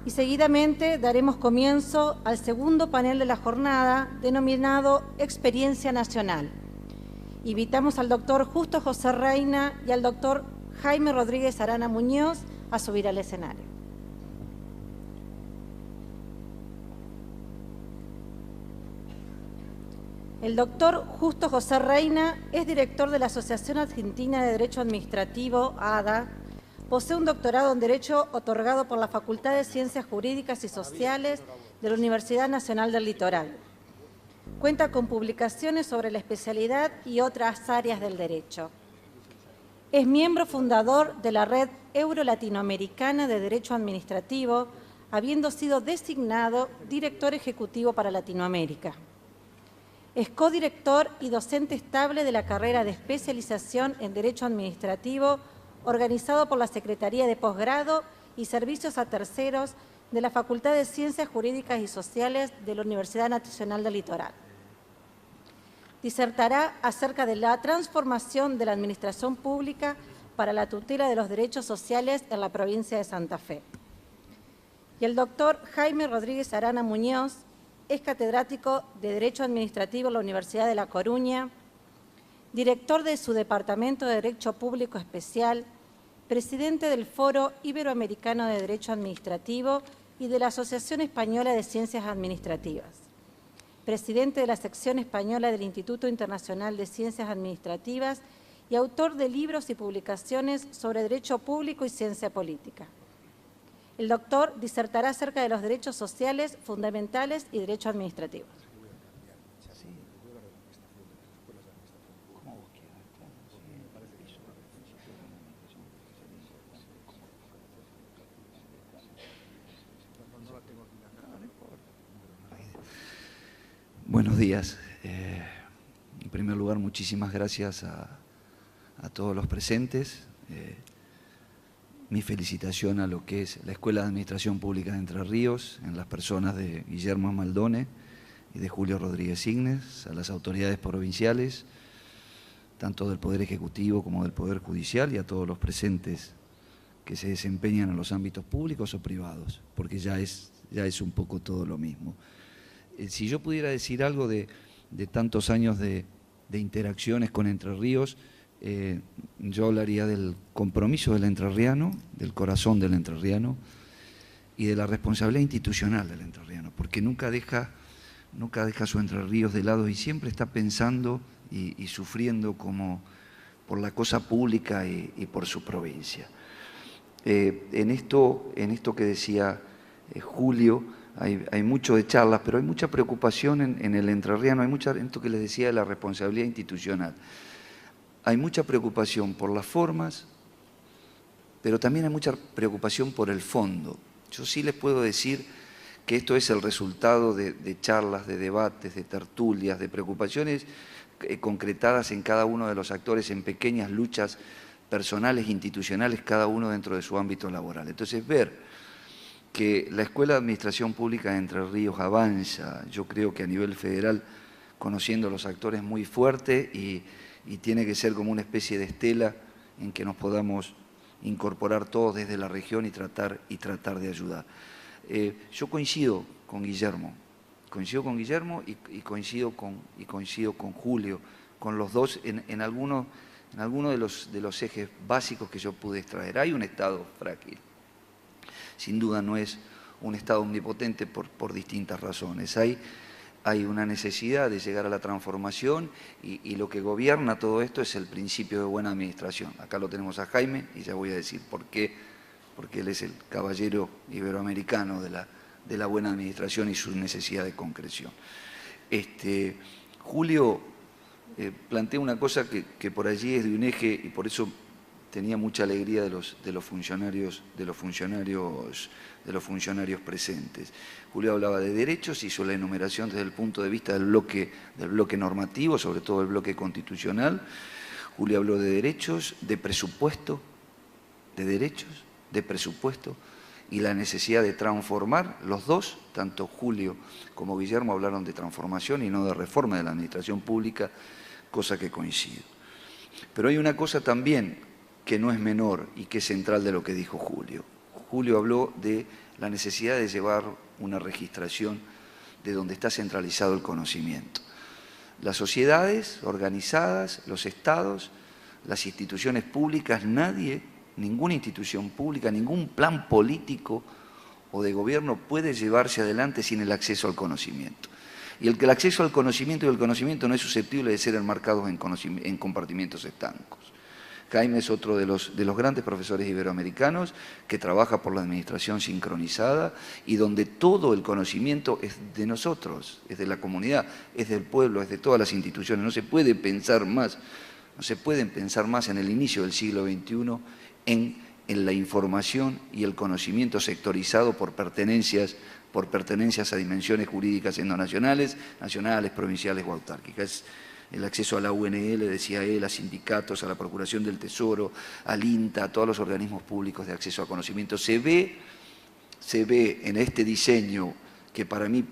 y seguidamente daremos comienzo al segundo panel de la jornada, denominado Experiencia Nacional. Invitamos al doctor Justo José Reina y al doctor Jaime Rodríguez Arana Muñoz a subir al escenario. El doctor Justo José Reina es director de la Asociación Argentina de Derecho Administrativo, ADA. Posee un doctorado en Derecho otorgado por la Facultad de Ciencias Jurídicas y Sociales de la Universidad Nacional del Litoral. Cuenta con publicaciones sobre la especialidad y otras áreas del derecho. Es miembro fundador de la Red Euro-Latinoamericana de Derecho Administrativo, habiendo sido designado director ejecutivo para Latinoamérica. Es codirector y docente estable de la carrera de especialización en Derecho Administrativo, organizado por la Secretaría de Posgrado y Servicios a Terceros de la Facultad de Ciencias Jurídicas y Sociales de la Universidad Nacional del Litoral. Disertará acerca de la transformación de la administración pública para la tutela de los derechos sociales en la provincia de Santa Fe. Y el doctor Jaime Rodríguez Arana Muñoz es catedrático de Derecho Administrativo en la Universidad de La Coruña, director de su Departamento de Derecho Público Especial, presidente del Foro Iberoamericano de Derecho Administrativo y de la Asociación Española de Ciencias Administrativas, presidente de la sección española del Instituto Internacional de Ciencias Administrativas y autor de libros y publicaciones sobre derecho público y ciencia política. El doctor disertará acerca de los derechos sociales fundamentales y derecho administrativo. Buenos días. En primer lugar, muchísimas gracias a todos los presentes. Mi felicitación a lo que es la Escuela de Administración Pública de Entre Ríos, en las personas de Guillermo Maldone y de Julio Rodríguez Ignes, a las autoridades provinciales, tanto del Poder Ejecutivo como del Poder Judicial, y a todos los presentes que se desempeñan en los ámbitos públicos o privados, porque ya es un poco todo lo mismo. Si yo pudiera decir algo de tantos años de interacciones con Entre Ríos, yo hablaría del compromiso del entrerriano, del corazón del entrerriano y de la responsabilidad institucional del entrerriano, porque nunca deja su Entre Ríos de lado y siempre está pensando y sufriendo como por la cosa pública y por su provincia. En esto que decía Julio, hay mucho de charlas, pero hay mucha preocupación en el entrerriano, en esto que les decía de la responsabilidad institucional. Hay mucha preocupación por las formas, pero también hay mucha preocupación por el fondo. Yo sí les puedo decir que esto es el resultado de charlas, de debates, de tertulias, de preocupaciones concretadas en cada uno de los actores en pequeñas luchas personales, institucionales, cada uno dentro de su ámbito laboral. Entonces, ver que la Escuela de Administración Pública de Entre Ríos avanza, yo creo que a nivel federal, conociendo a los actores muy fuerte y tiene que ser como una especie de estela en que nos podamos incorporar todos desde la región y tratar de ayudar. Yo coincido con Guillermo y coincido con Julio, con los dos en alguno de los ejes básicos que yo pude extraer. Hay un Estado frágil, sin duda no es un Estado omnipotente por distintas razones. Hay una necesidad de llegar a la transformación y lo que gobierna todo esto es el principio de buena administración. Acá lo tenemos a Jaime y ya voy a decir por qué, porque él es el caballero iberoamericano de la buena administración y su necesidad de concreción. Julio plantea una cosa que por allí es de un eje y por eso tenía mucha alegría de los funcionarios presentes. Julio hablaba de derechos, hizo la enumeración desde el punto de vista del bloque normativo, sobre todo el bloque constitucional. Julio habló de derechos, de presupuesto, y la necesidad de transformar. Los dos, tanto Julio como Guillermo, hablaron de transformación y no de reforma de la administración pública, cosa que coincido. Pero hay una cosa también que no es menor y que es central de lo que dijo Julio. Julio habló de la necesidad de llevar una registración de donde está centralizado el conocimiento. Las sociedades organizadas, los estados, las instituciones públicas, nadie, ninguna institución pública, ningún plan político o de gobierno puede llevarse adelante sin el acceso al conocimiento. Y el acceso al conocimiento y el conocimiento no es susceptible de ser enmarcados en compartimientos estancos. Jaime es otro de los grandes profesores iberoamericanos que trabaja por la administración sincronizada y donde todo el conocimiento es de nosotros, es de la comunidad, es del pueblo, es de todas las instituciones. No se puede pensar más, no se pueden pensar más en el inicio del siglo XXI en la información y el conocimiento sectorizado por pertenencias a dimensiones jurídicas endonacionales, nacionales, provinciales o autárquicas. El acceso a la UNL, decía él, a sindicatos, a la Procuración del Tesoro, al INTA, a todos los organismos públicos de acceso a conocimiento. Se ve en este diseño que para mí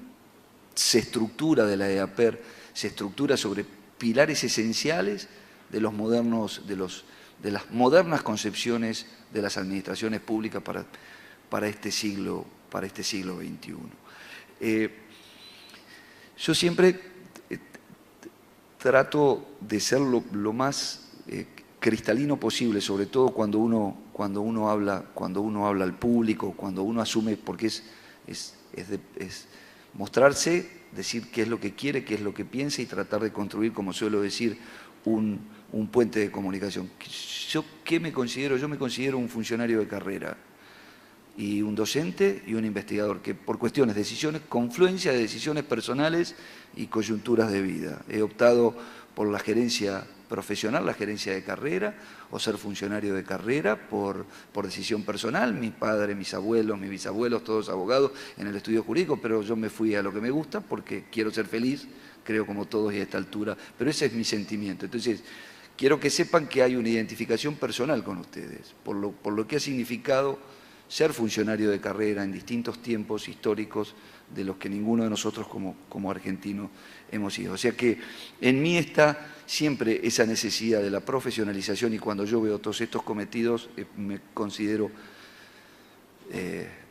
se estructura de la EAPER, se estructura sobre pilares esenciales de las modernas concepciones de las administraciones públicas para este siglo XXI. Yo siempre trato de ser lo más cristalino posible, sobre todo cuando uno habla al público, cuando uno asume, porque es mostrarse, decir qué es lo que quiere, qué es lo que piensa y tratar de construir, como suelo decir, un puente de comunicación. ¿Yo qué me considero? Yo me considero un funcionario de carrera y un docente y un investigador que por cuestiones, decisiones, confluencia de decisiones personales y coyunturas de vida. He optado por la gerencia profesional, la gerencia de carrera, o ser funcionario de carrera por decisión personal. Mi padre, mis abuelos, mis bisabuelos, todos abogados en el estudio jurídico, pero yo me fui a lo que me gusta porque quiero ser feliz, creo como todos y a esta altura, pero ese es mi sentimiento. Entonces, quiero que sepan que hay una identificación personal con ustedes, por lo que ha significado ser funcionario de carrera en distintos tiempos históricos de los que ninguno de nosotros como argentinos hemos sido. O sea que en mí está siempre esa necesidad de la profesionalización y cuando yo veo todos estos cometidos me considero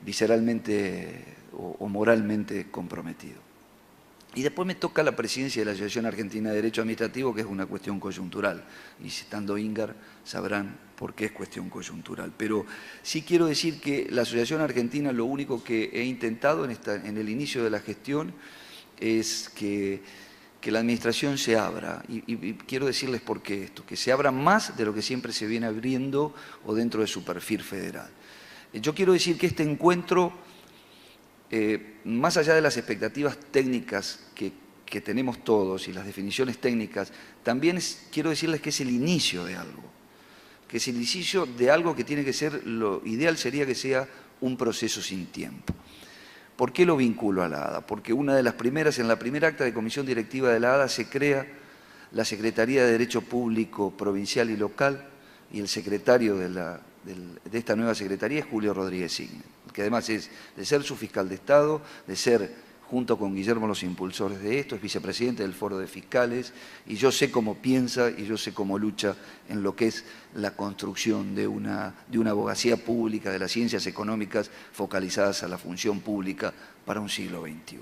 visceralmente o moralmente comprometido. Y después me toca la presidencia de la Asociación Argentina de Derecho Administrativo, que es una cuestión coyuntural. Y estando Ingar sabrán por qué es cuestión coyuntural. Pero sí quiero decir que la Asociación Argentina, lo único que he intentado en el inicio de la gestión es que la administración se abra. Y quiero decirles por qué esto, que se abra más de lo que siempre se viene abriendo o dentro de su perfil federal. Yo quiero decir que este encuentro, más allá de las expectativas técnicas que tenemos todos y las definiciones técnicas, también quiero decirles que es el inicio de algo, que tiene que ser, lo ideal sería que sea un proceso sin tiempo. ¿Por qué lo vinculo a la ADA? Porque en la primera acta de comisión directiva de la ADA se crea la Secretaría de Derecho Público Provincial y Local y el secretario de esta nueva secretaría es Julio Rodríguez Signer, que además es de ser su fiscal de Estado, de ser, junto con Guillermo, los impulsores de esto, es vicepresidente del Foro de Fiscales, y yo sé cómo piensa y yo sé cómo lucha en lo que es la construcción de una abogacía pública, de las ciencias económicas focalizadas a la función pública para un siglo XXI.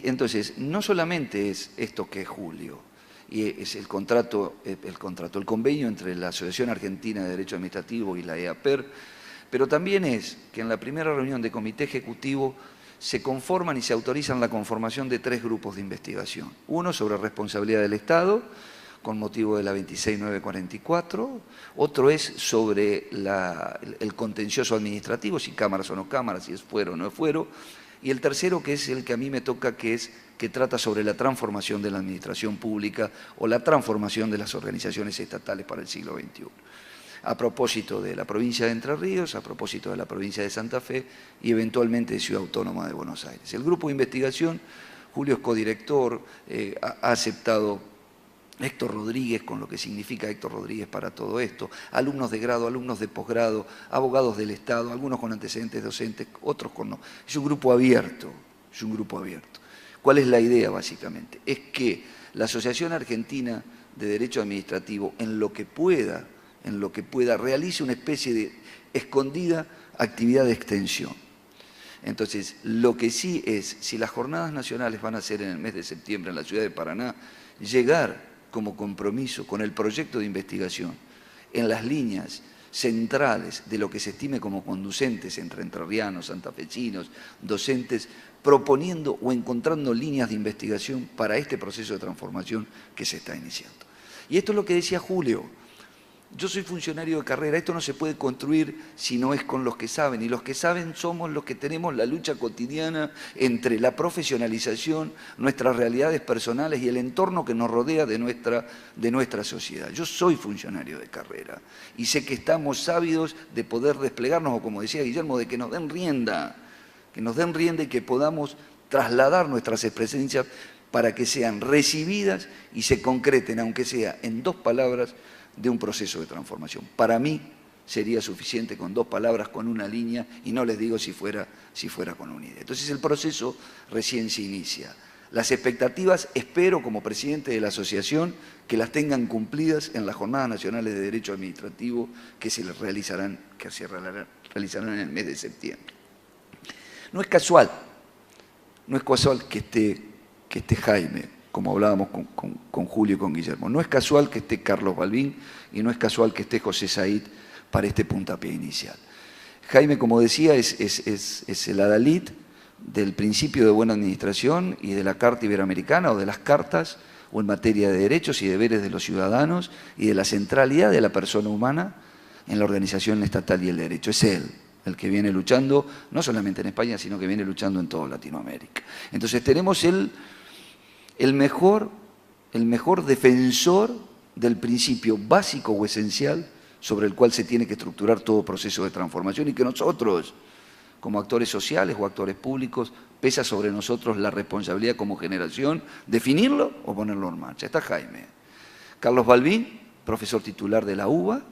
Entonces, no solamente es esto que es Julio, y es el convenio entre la Asociación Argentina de Derecho Administrativo y la EAPER, pero también es que en la primera reunión de comité ejecutivo se conforman y se autorizan la conformación de 3 grupos de investigación. Uno sobre responsabilidad del Estado, con motivo de la 26944, otro es sobre el contencioso administrativo, si cámaras o no cámaras, si es fuero o no es fuero, y el tercero, que es el que a mí me toca, que trata sobre la transformación de la administración pública o la transformación de las organizaciones estatales para el siglo XXI. A propósito de la provincia de Entre Ríos, a propósito de la provincia de Santa Fe y eventualmente de Ciudad Autónoma de Buenos Aires. El grupo de investigación, Julio es codirector, ha aceptado Héctor Rodríguez, con lo que significa Héctor Rodríguez para todo esto, alumnos de grado, alumnos de posgrado, abogados del Estado, algunos con antecedentes docentes, otros con no. Es un grupo abierto, es un grupo abierto. ¿Cuál es la idea básicamente? Es que la Asociación Argentina de Derecho Administrativo, en lo que pueda, en lo que pueda, realice una especie de escondida actividad de extensión. Entonces, lo que sí es, si las jornadas nacionales van a ser en el mes de septiembre en la ciudad de Paraná, llegar como compromiso con el proyecto de investigación en las líneas centrales de lo que se estime como conducentes entre entrerrianos, santafesinos, docentes, proponiendo o encontrando líneas de investigación para este proceso de transformación que se está iniciando. Y esto es lo que decía Julio. Yo soy funcionario de carrera, esto no se puede construir si no es con los que saben, y los que saben somos los que tenemos la lucha cotidiana entre la profesionalización, nuestras realidades personales y el entorno que nos rodea de nuestra sociedad. Yo soy funcionario de carrera y sé que estamos ávidos de poder desplegarnos, o como decía Guillermo, de que nos den rienda y que podamos trasladar nuestras experiencias para que sean recibidas y se concreten, aunque sea en 2 palabras, de un proceso de transformación. Para mí sería suficiente con 2 palabras, con una línea, y no les digo si fuera con una idea. Entonces el proceso recién se inicia. Las expectativas, espero como presidente de la asociación, que las tengan cumplidas en las Jornadas Nacionales de Derecho Administrativo que se realizarán en el mes de septiembre. No es casual que esté Jaime, como hablábamos con Julio y con Guillermo. No es casual que esté Carlos Balbín y no es casual que esté José Said para este puntapié inicial. Jaime, como decía, es el adalid del principio de buena administración y de la Carta Iberoamericana, o de las cartas, o en materia de derechos y deberes de los ciudadanos y de la centralidad de la persona humana en la organización estatal y el derecho. Es él el que viene luchando, no solamente en España, sino que viene luchando en toda Latinoamérica. Entonces tenemos el mejor defensor del principio básico o esencial sobre el cual se tiene que estructurar todo proceso de transformación, y que nosotros, como actores sociales o actores públicos, pesa sobre nosotros la responsabilidad como generación, definirlo o ponerlo en marcha. Está Jaime. Carlos Balbín, profesor titular de la UBA,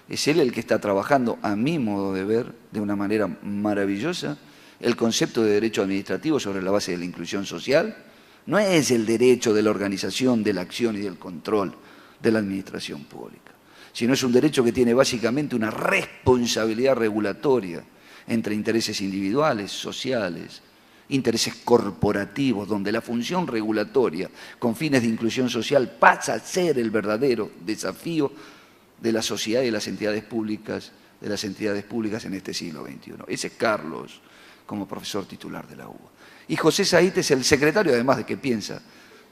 es él el que está trabajando, a mi modo de ver, de una manera maravillosa, el concepto de derecho administrativo sobre la base de la inclusión social. No es el derecho de la organización, de la acción y del control de la administración pública, sino es un derecho que tiene básicamente una responsabilidad regulatoria entre intereses individuales, sociales, intereses corporativos, donde la función regulatoria con fines de inclusión social pasa a ser el verdadero desafío de la sociedad y de las entidades públicas en este siglo XXI. Ese es Carlos, como profesor titular de la UBA. Y José Said es el secretario, además de que piensa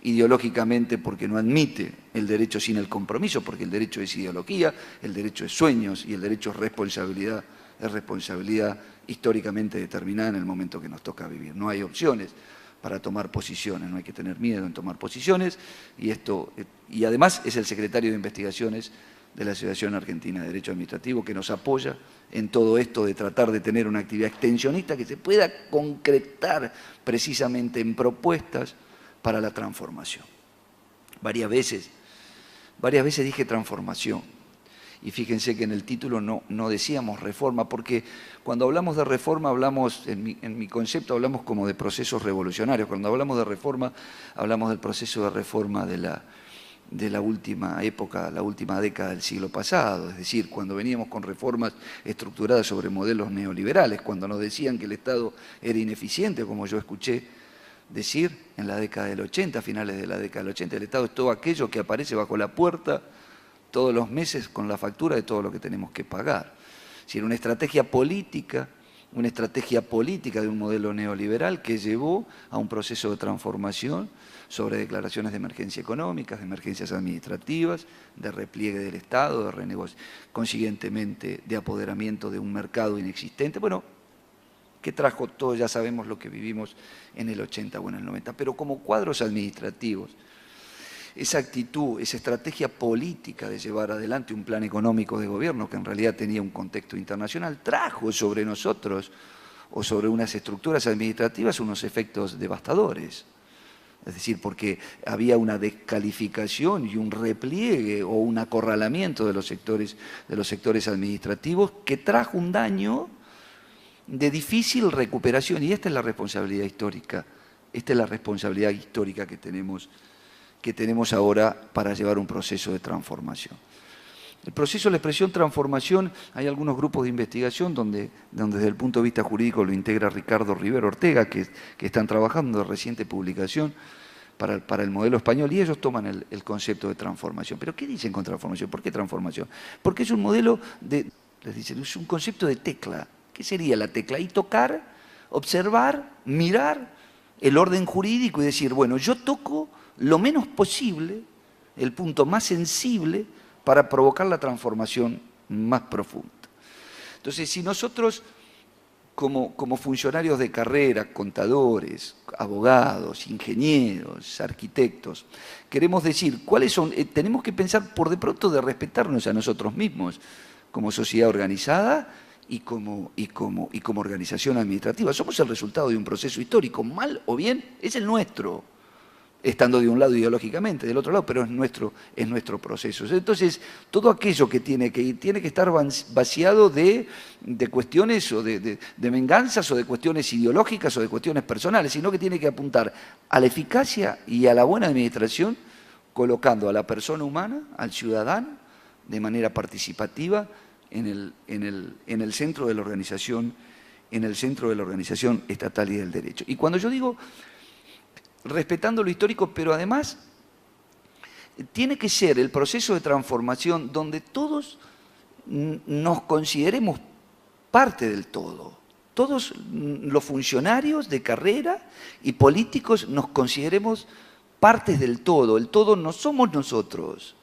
ideológicamente, porque no admite el derecho sin el compromiso, porque el derecho es ideología, el derecho es sueños y el derecho es responsabilidad históricamente determinada en el momento que nos toca vivir. No hay opciones para tomar posiciones, no hay que tener miedo en tomar posiciones, y además es el secretario de Investigaciones de la Asociación Argentina de Derecho Administrativo, que nos apoya en todo esto de tratar de tener una actividad extensionista que se pueda concretar precisamente en propuestas para la transformación. Varias veces dije transformación, y fíjense que en el título no decíamos reforma, porque cuando hablamos de reforma hablamos, en mi concepto hablamos como de procesos revolucionarios. Cuando hablamos de reforma hablamos del proceso de reforma de la última época, la última década del siglo pasado, es decir, cuando veníamos con reformas estructuradas sobre modelos neoliberales, cuando nos decían que el Estado era ineficiente, como yo escuché decir en la década del 80, a finales de la década del 80, el Estado es todo aquello que aparece bajo la puerta todos los meses con la factura de todo lo que tenemos que pagar. Es decir, una estrategia política de un modelo neoliberal que llevó a un proceso de transformación sobre declaraciones de emergencia económicas, de emergencias administrativas, de repliegue del Estado, consiguientemente de apoderamiento de un mercado inexistente. Bueno, que trajo, todos ya sabemos lo que vivimos en el 80 o en el 90, pero como cuadros administrativos, esa actitud, esa estrategia política de llevar adelante un plan económico de gobierno que en realidad tenía un contexto internacional, trajo sobre nosotros o sobre unas estructuras administrativas unos efectos devastadores. Es decir, porque había una descalificación y un repliegue o un acorralamiento de los sectores administrativos que trajo un daño de difícil recuperación. Y esta es la responsabilidad histórica, que tenemos ahora para llevar un proceso de transformación. El proceso de la expresión transformación, hay algunos grupos de investigación donde desde el punto de vista jurídico lo integra Ricardo Rivero Ortega, que están trabajando de reciente publicación para el modelo español, y ellos toman el concepto de transformación. ¿Pero qué dicen con transformación? ¿Por qué transformación? Porque es un modelo les dicen, es un concepto de tecla. ¿Qué sería la tecla? Y tocar, observar, mirar el orden jurídico y decir, bueno, yo toco lo menos posible, el punto más sensible, para provocar la transformación más profunda. Entonces, si nosotros, como funcionarios de carrera, contadores, abogados, ingenieros, arquitectos, queremos decir cuáles son, tenemos que pensar por de pronto de respetarnos a nosotros mismos como sociedad organizada y como organización administrativa. Somos el resultado de un proceso histórico, mal o bien, es el nuestro, estando de un lado ideológicamente, del otro lado, pero es nuestro proceso. Entonces, todo aquello que tiene que ir, tiene que estar vaciado de cuestiones o de venganzas o de cuestiones ideológicas o de cuestiones personales, sino que tiene que apuntar a la eficacia y a la buena administración, colocando a la persona humana, al ciudadano, de manera participativa en el centro de la organización, estatal y del derecho. Y cuando yo digo respetando lo histórico, pero además tiene que ser el proceso de transformación donde todos nos consideremos parte del todo. Todos los funcionarios de carrera y políticos nos consideremos partes del todo. El todo no somos nosotros.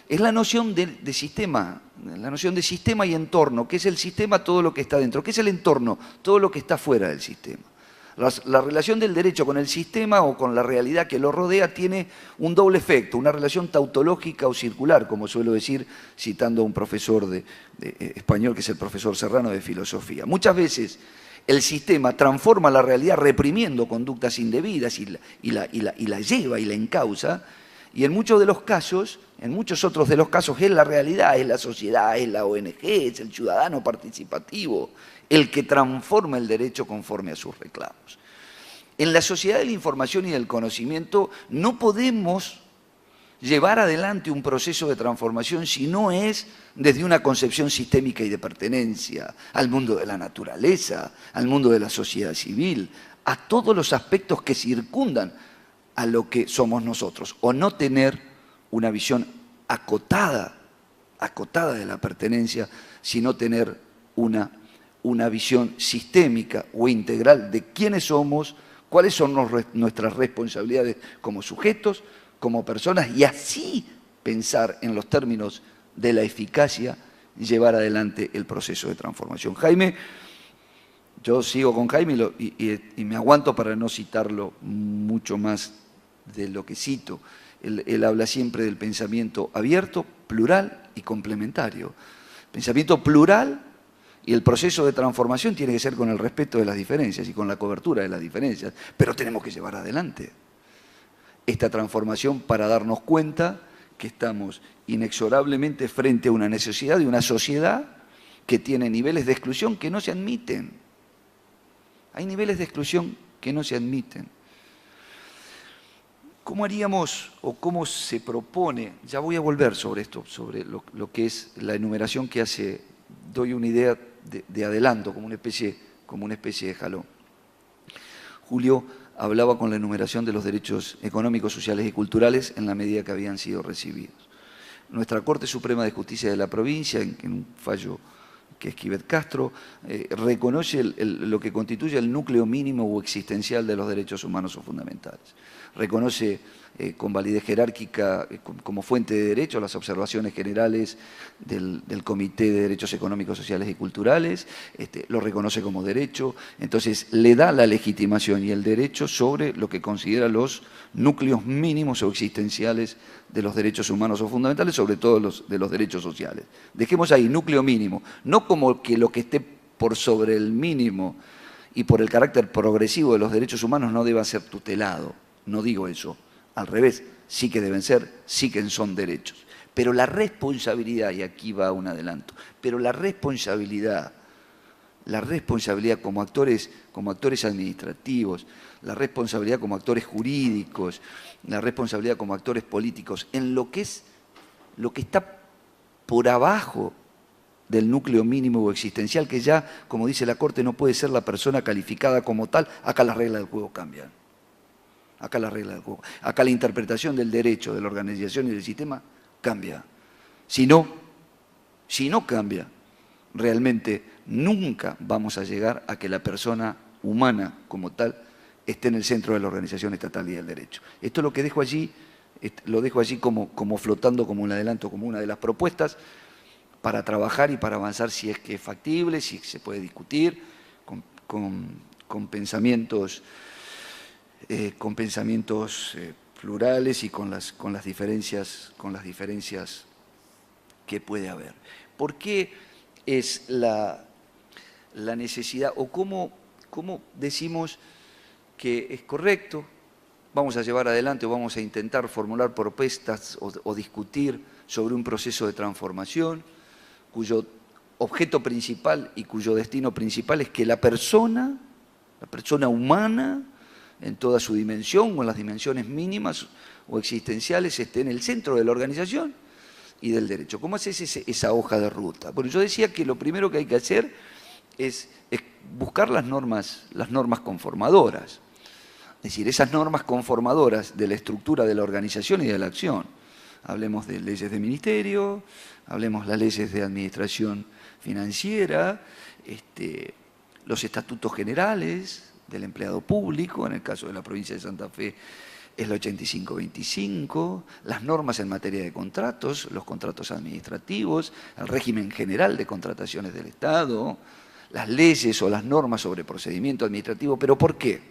Es la noción de sistema, la noción de sistema y entorno. ¿Qué es el sistema? Todo lo que está dentro. ¿Qué es el entorno? Todo lo que está fuera del sistema. La relación del derecho con el sistema o con la realidad que lo rodea tiene un doble efecto, una relación tautológica o circular, como suelo decir citando a un profesor de español, que es el profesor Serrano de filosofía. Muchas veces el sistema transforma la realidad reprimiendo conductas indebidas y la lleva y la encausa, y en muchos otros de los casos es la realidad, es la sociedad, es la ONG, es el ciudadano participativo, el que transforma el derecho conforme a sus reclamos. En la sociedad de la información y del conocimiento no podemos llevar adelante un proceso de transformación si no es desde una concepción sistémica y de pertenencia al mundo de la naturaleza, al mundo de la sociedad civil, a todos los aspectos que circundan a lo que somos nosotros, o no tener una visión acotada de la pertenencia, sino tener una visión sistémica o integral de quiénes somos, cuáles son nuestras responsabilidades como sujetos, como personas, y así pensar en los términos de la eficacia y llevar adelante el proceso de transformación. Jaime, yo sigo con Jaime y me aguanto para no citarlo mucho más de lo que cito. Él habla siempre del pensamiento abierto, plural y complementario. Pensamiento plural. Y el proceso de transformación tiene que ser con el respeto de las diferencias y con la cobertura de las diferencias, pero tenemos que llevar adelante esta transformación para darnos cuenta que estamos inexorablemente frente a una necesidad de una sociedad que tiene niveles de exclusión que no se admiten. Hay niveles de exclusión que no se admiten. ¿Cómo haríamos o cómo se propone? Ya voy a volver sobre esto, sobre lo que es la enumeración que hace, doy una idea de adelanto, como una especie de jalón. Julio hablaba con la enumeración de los derechos económicos, sociales y culturales en la medida que habían sido recibidos. Nuestra Corte Suprema de Justicia de la provincia, en un fallo que es Quivet Castro, reconoce lo que constituye el núcleo mínimo o existencial de los derechos humanos o fundamentales. Reconoce con validez jerárquica como fuente de derecho las observaciones generales del Comité de Derechos Económicos, Sociales y Culturales, lo reconoce como derecho, entonces le da la legitimación y el derecho sobre lo que considera los núcleos mínimos o existenciales de los derechos humanos o fundamentales, sobre todo de los derechos sociales. Dejemos ahí, núcleo mínimo, no como que lo que esté por sobre el mínimo y por el carácter progresivo de los derechos humanos no deba ser tutelado, no digo eso, al revés, sí que deben ser, sí que son derechos. Pero la responsabilidad, y aquí va un adelanto, pero la responsabilidad como actores administrativos, la responsabilidad como actores jurídicos, la responsabilidad como actores políticos, en lo que está por abajo del núcleo mínimo o existencial, que ya, como dice la Corte, no puede ser la persona calificada como tal, acá las reglas del juego cambian. Acá las reglas del juego. Acá la interpretación del derecho, de la organización y del sistema cambia. Si no cambia, realmente nunca vamos a llegar a que la persona humana como tal esté en el centro de la organización estatal y del derecho. Esto es lo que dejo allí, como flotando, como un adelanto, como una de las propuestas para trabajar y para avanzar si es que es factible, si se puede discutir, con pensamientos plurales y con las diferencias que puede haber. ¿Por qué es la necesidad o cómo decimos que es correcto? Vamos a llevar adelante o vamos a intentar formular propuestas o discutir sobre un proceso de transformación cuyo objeto principal y cuyo destino principal es que la persona humana, en toda su dimensión o en las dimensiones mínimas o existenciales, esté en el centro de la organización y del derecho. ¿Cómo haces esa hoja de ruta? Bueno, yo decía que lo primero que hay que hacer es buscar las normas conformadoras. Es decir, esas normas conformadoras de la estructura de la organización y de la acción. Hablemos de leyes de ministerio, hablemos de las leyes de administración financiera, los estatutos generales del empleado público, en el caso de la provincia de Santa Fe es la 8525, las normas en materia de contratos, los contratos administrativos, el régimen general de contrataciones del Estado, las leyes o las normas sobre procedimiento administrativo. ¿Pero por qué?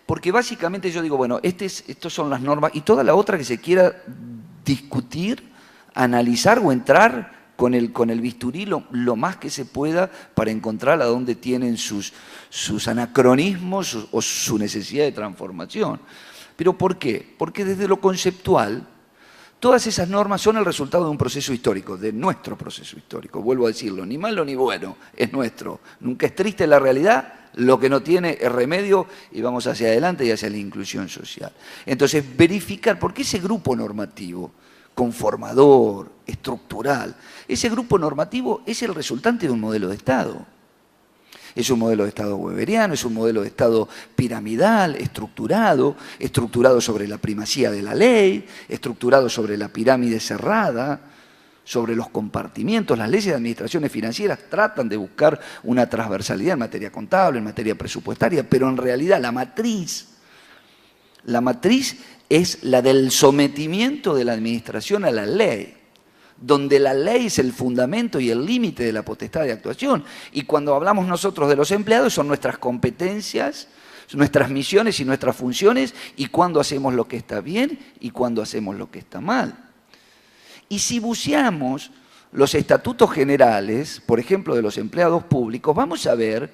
Porque básicamente yo digo, bueno, estas son las normas y toda la otra que se quiera discutir, analizar o entrar con el bisturí lo más que se pueda para encontrar a dónde tienen sus anacronismos o su necesidad de transformación. ¿Pero por qué? Porque desde lo conceptual, todas esas normas son el resultado de un proceso histórico, de nuestro proceso histórico. Vuelvo a decirlo, ni malo ni bueno, es nuestro. Nunca es triste la realidad, lo que no tiene es remedio y vamos hacia adelante y hacia la inclusión social. Entonces, verificar, porque ese grupo normativo, conformador, estructural, ese grupo normativo es el resultante de un modelo de Estado. Es un modelo de Estado weberiano, es un modelo de Estado piramidal, estructurado sobre la primacía de la ley, estructurado sobre la pirámide cerrada, sobre los compartimientos. Las leyes de administraciones financieras tratan de buscar una transversalidad en materia contable, en materia presupuestaria, pero en realidad la matriz es la del sometimiento de la administración a la ley, donde la ley es el fundamento y el límite de la potestad de actuación. Y cuando hablamos nosotros de los empleados, son nuestras competencias, nuestras misiones y nuestras funciones, y cuándo hacemos lo que está bien y cuándo hacemos lo que está mal. Y si buceamos los estatutos generales, por ejemplo, de los empleados públicos, vamos a ver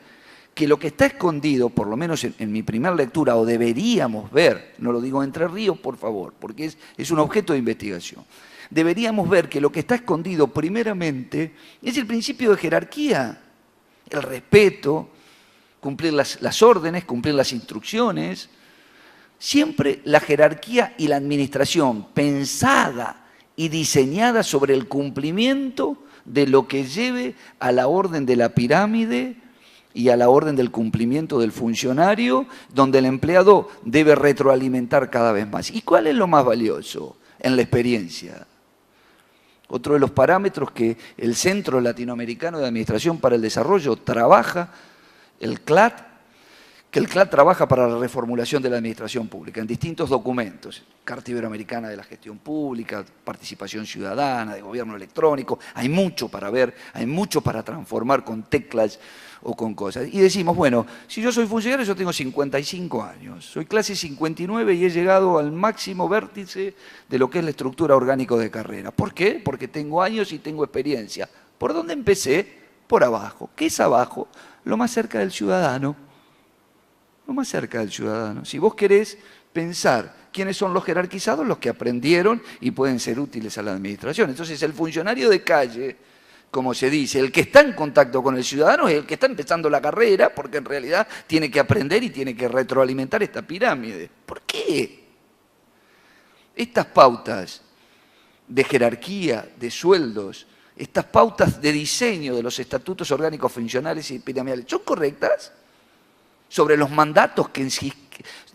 que lo que está escondido, por lo menos en mi primera lectura, o deberíamos ver, no lo digo Entre Ríos, por favor, porque es un objeto de investigación, deberíamos ver que lo que está escondido primeramente es el principio de jerarquía, el respeto, cumplir las órdenes, cumplir las instrucciones, siempre la jerarquía y la administración pensada y diseñada sobre el cumplimiento de lo que lleve a la orden de la pirámide y a la orden del cumplimiento del funcionario, donde el empleado debe retroalimentar cada vez más. ¿Y cuál es lo más valioso? En la experiencia. Otro de los parámetros que el Centro Latinoamericano de Administración para el Desarrollo trabaja, el CLAD, que el CLAD trabaja para la reformulación de la administración pública en distintos documentos, Carta Iberoamericana de la Gestión Pública, Participación Ciudadana, de Gobierno Electrónico, hay mucho para ver, hay mucho para transformar con teclas o con cosas. Y decimos, bueno, si yo soy funcionario, yo tengo 55 años, soy clase 59 y he llegado al máximo vértice de lo que es la estructura orgánica de carrera. ¿Por qué? Porque tengo años y tengo experiencia. ¿Por dónde empecé? Por abajo. ¿Qué es abajo? Lo más cerca del ciudadano. Lo más cerca del ciudadano. Si vos querés pensar quiénes son los jerarquizados, los que aprendieron y pueden ser útiles a la administración. Entonces el funcionario de calle, como se dice, el que está en contacto con el ciudadano es el que está empezando la carrera, porque en realidad tiene que aprender y tiene que retroalimentar esta pirámide. ¿Por qué? Estas pautas de jerarquía, de sueldos, estas pautas de diseño de los estatutos orgánicos funcionales y piramidales, ¿son correctas? Sobre los mandatos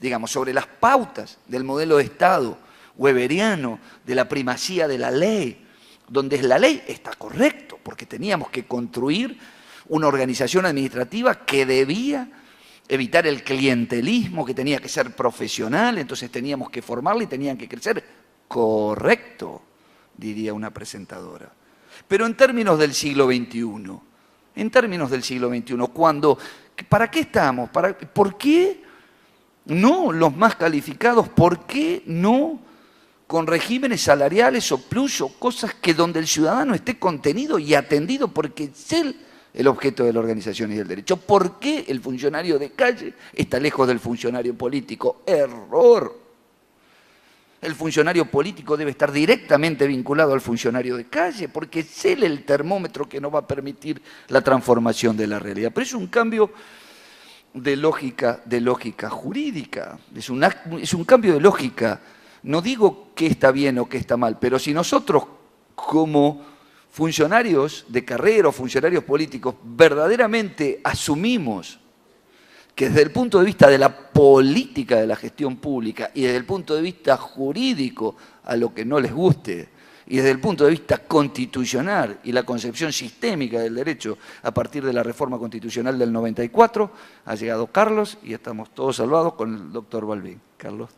digamos, sobre las pautas del modelo de Estado weberiano, de la primacía de la ley, donde la ley está correcto, porque teníamos que construir una organización administrativa que debía evitar el clientelismo, que tenía que ser profesional, entonces teníamos que formarla y tenían que crecer. Correcto, diría una presentadora. Pero en términos del siglo XXI, ¿para qué estamos? ¿Por qué no los más calificados? ¿Por qué no con regímenes salariales o plus o cosas que donde el ciudadano esté contenido y atendido porque es él el objeto de la organización y del derecho? ¿Por qué el funcionario de calle está lejos del funcionario político? Error. El funcionario político debe estar directamente vinculado al funcionario de calle porque es él el termómetro que no va a permitir la transformación de la realidad. Pero es un cambio de lógica jurídica, es un cambio de lógica. No digo que está bien o que está mal, pero si nosotros como funcionarios de carrera o funcionarios políticos verdaderamente asumimos que desde el punto de vista de la política de la gestión pública y desde el punto de vista jurídico a lo que no les guste y desde el punto de vista constitucional y la concepción sistémica del derecho a partir de la reforma constitucional del 94, ha llegado Carlos y estamos todos salvados con el doctor Balbín. Carlos.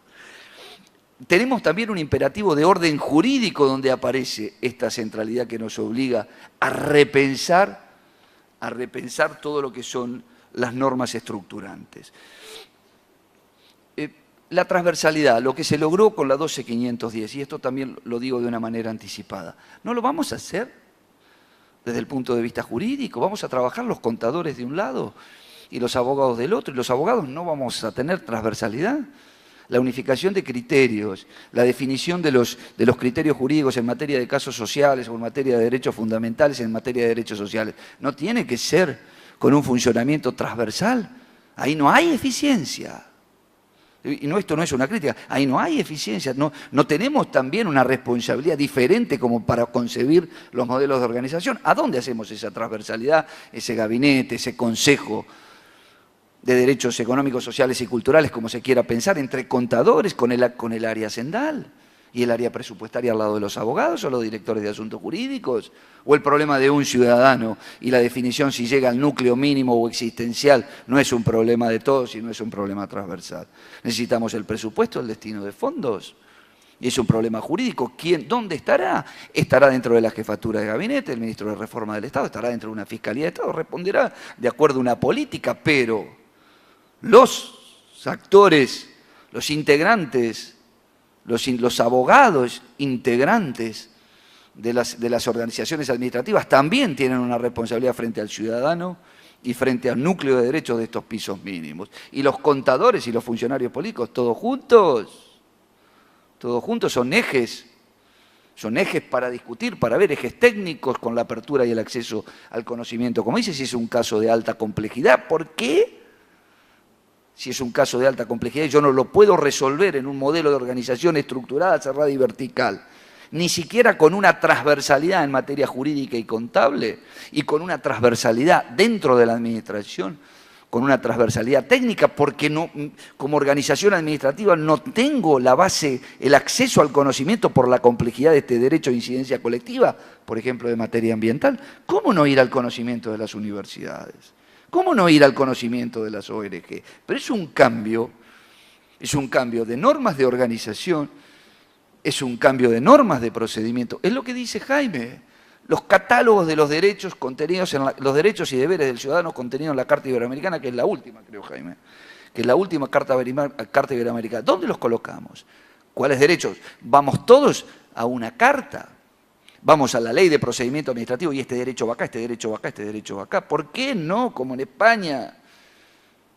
Tenemos también un imperativo de orden jurídico donde aparece esta centralidad que nos obliga a repensar todo lo que son las normas estructurantes. La transversalidad, lo que se logró con la 12510, y esto también lo digo de una manera anticipada, ¿no lo vamos a hacer desde el punto de vista jurídico? ¿Vamos a trabajar los contadores de un lado y los abogados del otro? ¿Y los abogados no vamos a tener transversalidad? La unificación de criterios, la definición de los criterios jurídicos en materia de casos sociales o en materia de derechos fundamentales, en materia de derechos sociales, no tiene que ser con un funcionamiento transversal. Ahí no hay eficiencia. Y no, esto no es una crítica, ahí no hay eficiencia, no tenemos también una responsabilidad diferente como para concebir los modelos de organización. ¿A dónde hacemos esa transversalidad, ese gabinete, ese consejo de derechos económicos, sociales y culturales, como se quiera pensar, entre contadores con el área hacendal y el área presupuestaria al lado de los abogados o los directores de asuntos jurídicos? ¿O el problema de un ciudadano y la definición si llega al núcleo mínimo o existencial no es un problema de todos y no es un problema transversal? Necesitamos el presupuesto, el destino de fondos. Y es un problema jurídico. ¿Dónde estará? Estará dentro de la jefatura de gabinete, el ministro de Reforma del Estado, estará dentro de una fiscalía de Estado, responderá de acuerdo a una política, pero los actores, los integrantes, los abogados integrantes de las organizaciones administrativas también tienen una responsabilidad frente al ciudadano y frente al núcleo de derechos de estos pisos mínimos. Y los contadores y los funcionarios políticos, todos juntos son ejes para discutir, para ver ejes técnicos con la apertura y el acceso al conocimiento. Como dice, si es un caso de alta complejidad, ¿por qué? Si es un caso de alta complejidad, yo no lo puedo resolver en un modelo de organización estructurada, cerrada y vertical, ni siquiera con una transversalidad en materia jurídica y contable y con una transversalidad dentro de la administración, con una transversalidad técnica, porque no, como organización administrativa no tengo la base, el acceso al conocimiento por la complejidad de este derecho de incidencia colectiva, por ejemplo, de materia ambiental. ¿Cómo no ir al conocimiento de las universidades? ¿Cómo no ir al conocimiento de las ONG? Pero es un cambio de normas de organización, es un cambio de normas de procedimiento. Es lo que dice Jaime, los catálogos de los derechos contenidos en los derechos y deberes del ciudadano contenidos en la Carta Iberoamericana, que es la última, creo, Jaime, que es la última Carta Iberoamericana. ¿Dónde los colocamos? ¿Cuáles derechos? Vamos todos a una carta. Vamos a la ley de procedimiento administrativo y este derecho va acá, este derecho va acá, este derecho va acá. ¿Por qué no como en España?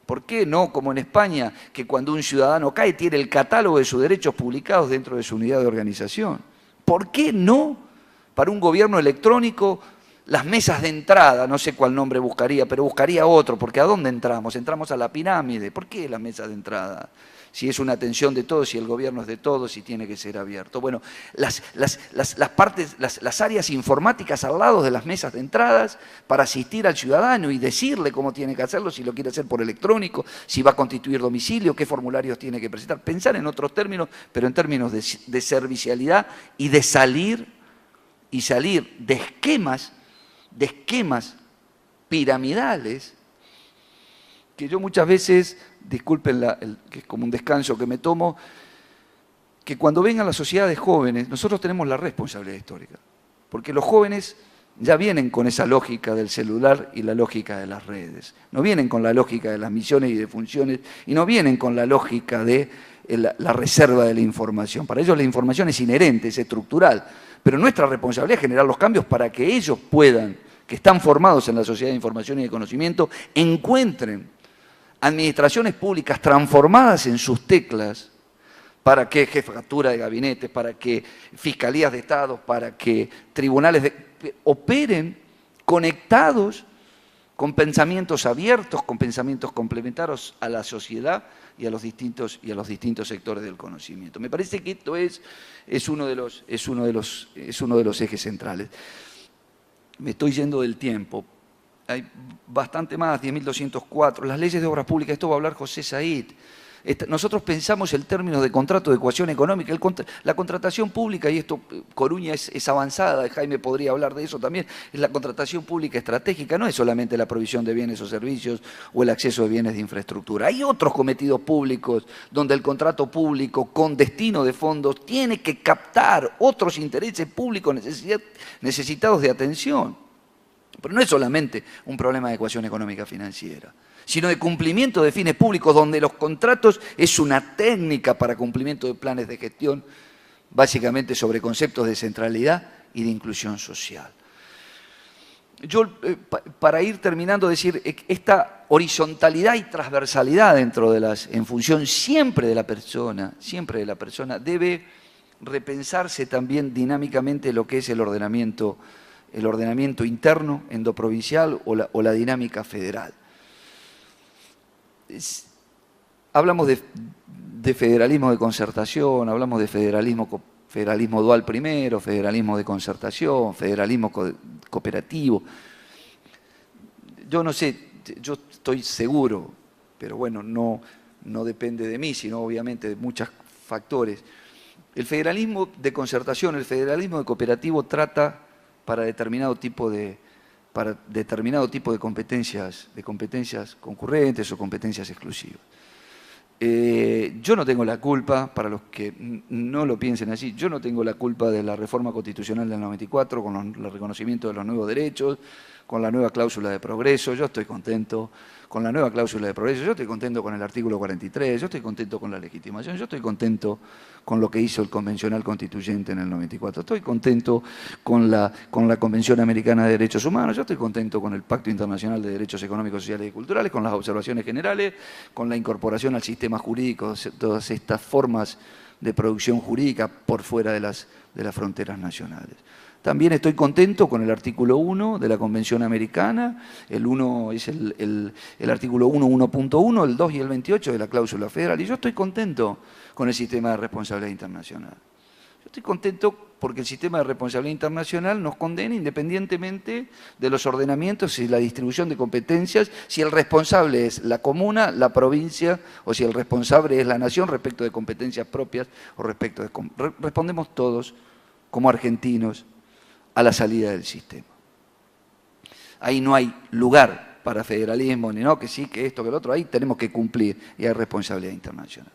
¿Por qué no como en España, que cuando un ciudadano cae tiene el catálogo de sus derechos publicados dentro de su unidad de organización? ¿Por qué no para un gobierno electrónico las mesas de entrada, no sé cuál nombre buscaría, pero buscaría otro, porque ¿a dónde entramos? Entramos a la pirámide. ¿Por qué las mesas de entrada? Si es una atención de todos, si el gobierno es de todos, si tiene que ser abierto. Bueno, las áreas informáticas al lado de las mesas de entradas para asistir al ciudadano y decirle cómo tiene que hacerlo, si lo quiere hacer por electrónico, si va a constituir domicilio, qué formularios tiene que presentar. Pensar en otros términos, pero en términos de servicialidad y de salir de esquemas piramidales que yo muchas veces, disculpen que es como un descanso que me tomo, que cuando vengan las sociedades jóvenes, nosotros tenemos la responsabilidad histórica, porque los jóvenes ya vienen con esa lógica del celular y la lógica de las redes, no vienen con la lógica de las misiones y de funciones, y no vienen con la lógica de la reserva de la información. Para ellos la información es inherente, es estructural, pero nuestra responsabilidad es generar los cambios para que ellos puedan, que están formados en la sociedad de información y de conocimiento, encuentren administraciones públicas transformadas en sus teclas para que jefatura de gabinetes, para que fiscalías de Estado, para que tribunales operen conectados con pensamientos abiertos, con pensamientos complementarios a la sociedad y a los distintos sectores del conocimiento. Me parece que esto es uno de los ejes centrales. Me estoy yendo del tiempo. Hay bastante más, 10.204. Las leyes de obras públicas, esto va a hablar José Said. Nosotros pensamos el término de contrato de ecuación económica, la contratación pública, y esto Coruña es avanzada, Jaime podría hablar de eso también, es la contratación pública estratégica, no es solamente la provisión de bienes o servicios o el acceso de bienes de infraestructura. Hay otros cometidos públicos donde el contrato público con destino de fondos tiene que captar otros intereses públicos necesitados de atención. Pero no es solamente un problema de ecuación económica financiera, sino de cumplimiento de fines públicos, donde los contratos es una técnica para cumplimiento de planes de gestión, básicamente sobre conceptos de centralidad y de inclusión social. Yo, para ir terminando, decir, esta horizontalidad y transversalidad en función siempre de la persona, debe repensarse también dinámicamente lo que es el ordenamiento interno, endoprovincial o la dinámica federal. Hablamos de federalismo de concertación, hablamos de federalismo dual primero, federalismo de concertación, federalismo cooperativo. Yo no sé, yo estoy seguro, pero bueno, no depende de mí, sino obviamente de muchos factores. El federalismo de concertación, el federalismo de cooperativo trata para determinado tipo de competencias concurrentes o competencias exclusivas. Yo no tengo la culpa, para los que no lo piensen así, yo no tengo la culpa de la reforma constitucional del 94 con el reconocimiento de los nuevos derechos, con la nueva cláusula de progreso. Yo estoy contento con la nueva cláusula de progreso, yo estoy contento con el artículo 43, yo estoy contento con la legitimación, yo estoy contento con lo que hizo el convencional constituyente en el 94, estoy contento con la Convención Americana de Derechos Humanos, yo estoy contento con el Pacto Internacional de Derechos Económicos, Sociales y Culturales, con las observaciones generales, con la incorporación al sistema jurídico de todas estas formas de producción jurídica por fuera de las fronteras nacionales. También estoy contento con el artículo 1 de la Convención Americana, el 1 es el artículo 1.1, el 2 y el 28 de la cláusula federal, y yo estoy contento con el sistema de responsabilidad internacional. Yo estoy contento porque el sistema de responsabilidad internacional nos condena independientemente de los ordenamientos y la distribución de competencias, si el responsable es la comuna, la provincia, o si el responsable es la nación respecto de competencias propias o respecto de... Respondemos todos como argentinos a la salida del sistema. Ahí no hay lugar para federalismo, ni no, que sí, que esto, que lo otro, ahí tenemos que cumplir y hay responsabilidad internacional.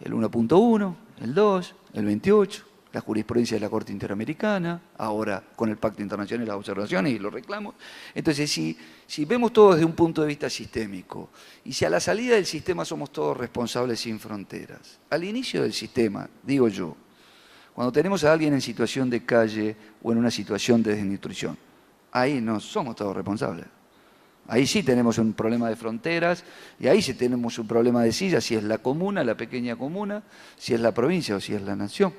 El 1.1, el 2, el 28, la jurisprudencia de la Corte Interamericana, ahora con el Pacto Internacional, las observaciones y los reclamos. Entonces, si vemos todo desde un punto de vista sistémico, y si a la salida del sistema somos todos responsables sin fronteras, al inicio del sistema, digo yo, cuando tenemos a alguien en situación de calle o en una situación de desnutrición, ahí no somos todos responsables. Ahí sí tenemos un problema de fronteras y ahí sí tenemos un problema de sillas, si es la comuna, la pequeña comuna, si es la provincia o si es la nación.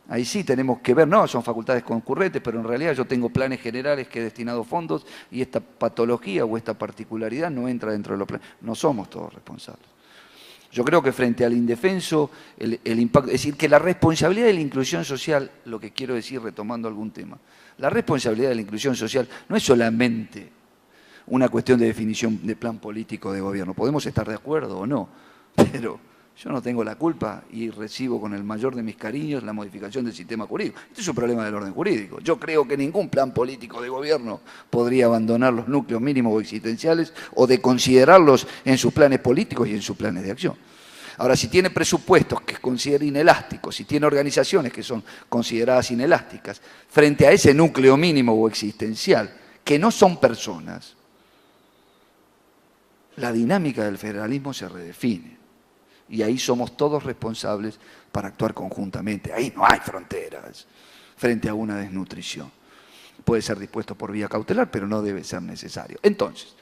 Ahí sí tenemos que ver, no, son facultades concurrentes, pero en realidad yo tengo planes generales que he destinado fondos y esta patología o esta particularidad no entra dentro de los planes. No somos todos responsables. Yo creo que frente al indefenso, el impacto, es decir, que la responsabilidad de la inclusión social, lo que quiero decir retomando algún tema, la responsabilidad de la inclusión social no es solamente una cuestión de definición de plan político de gobierno. Podemos estar de acuerdo o no, pero yo no tengo la culpa y recibo con el mayor de mis cariños la modificación del sistema jurídico. Este es un problema del orden jurídico. Yo creo que ningún plan político de gobierno podría abandonar los núcleos mínimos o existenciales o de considerarlos en sus planes políticos y en sus planes de acción. Ahora, si tiene presupuestos que considera inelásticos, si tiene organizaciones que son consideradas inelásticas, frente a ese núcleo mínimo o existencial, que no son personas, la dinámica del federalismo se redefine. Y ahí somos todos responsables para actuar conjuntamente. Ahí no hay fronteras frente a una desnutrición. Puede ser dispuesto por vía cautelar, pero no debe ser necesario. Entonces,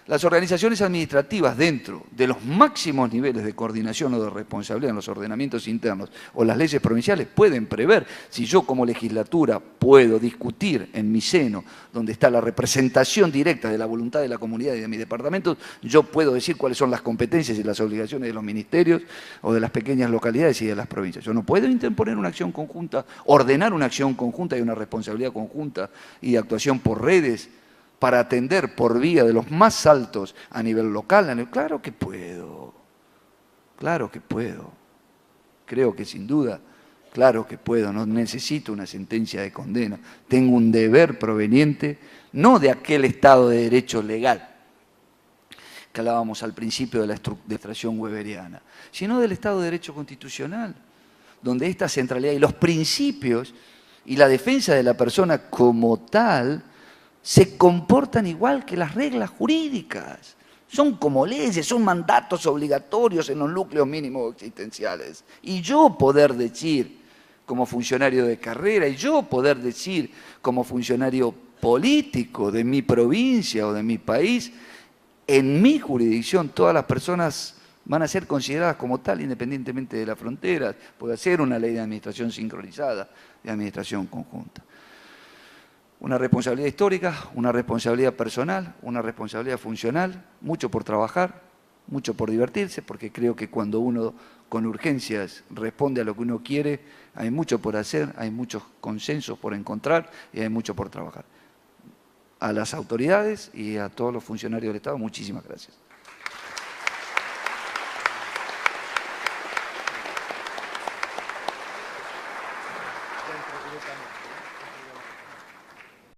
las organizaciones administrativas dentro de los máximos niveles de coordinación o de responsabilidad en los ordenamientos internos o las leyes provinciales pueden prever, si yo como legislatura puedo discutir en mi seno, donde está la representación directa de la voluntad de la comunidad y de mi departamento, yo puedo decir cuáles son las competencias y las obligaciones de los ministerios o de las pequeñas localidades y de las provincias. Yo no puedo interponer una acción conjunta, ordenar una acción conjunta y una responsabilidad conjunta y de actuación por redes, para atender por vía de los más altos a nivel local. Claro que puedo, claro que puedo. Creo que sin duda, claro que puedo. No necesito una sentencia de condena. Tengo un deber proveniente, no de aquel Estado de Derecho legal que hablábamos al principio de la extracción weberiana, sino del Estado de Derecho constitucional, donde esta centralidad y los principios y la defensa de la persona como tal se comportan igual que las reglas jurídicas. Son como leyes, son mandatos obligatorios en los núcleos mínimos existenciales. Y yo poder decir, como funcionario de carrera, y yo poder decir, como funcionario político de mi provincia o de mi país, en mi jurisdicción todas las personas van a ser consideradas como tal independientemente de las fronteras. Puede ser una ley de administración sincronizada, de administración conjunta. Una responsabilidad histórica, una responsabilidad personal, una responsabilidad funcional, mucho por trabajar, mucho por divertirse, porque creo que cuando uno con urgencias responde a lo que uno quiere, hay mucho por hacer, hay muchos consensos por encontrar y hay mucho por trabajar. A las autoridades y a todos los funcionarios del Estado, muchísimas gracias.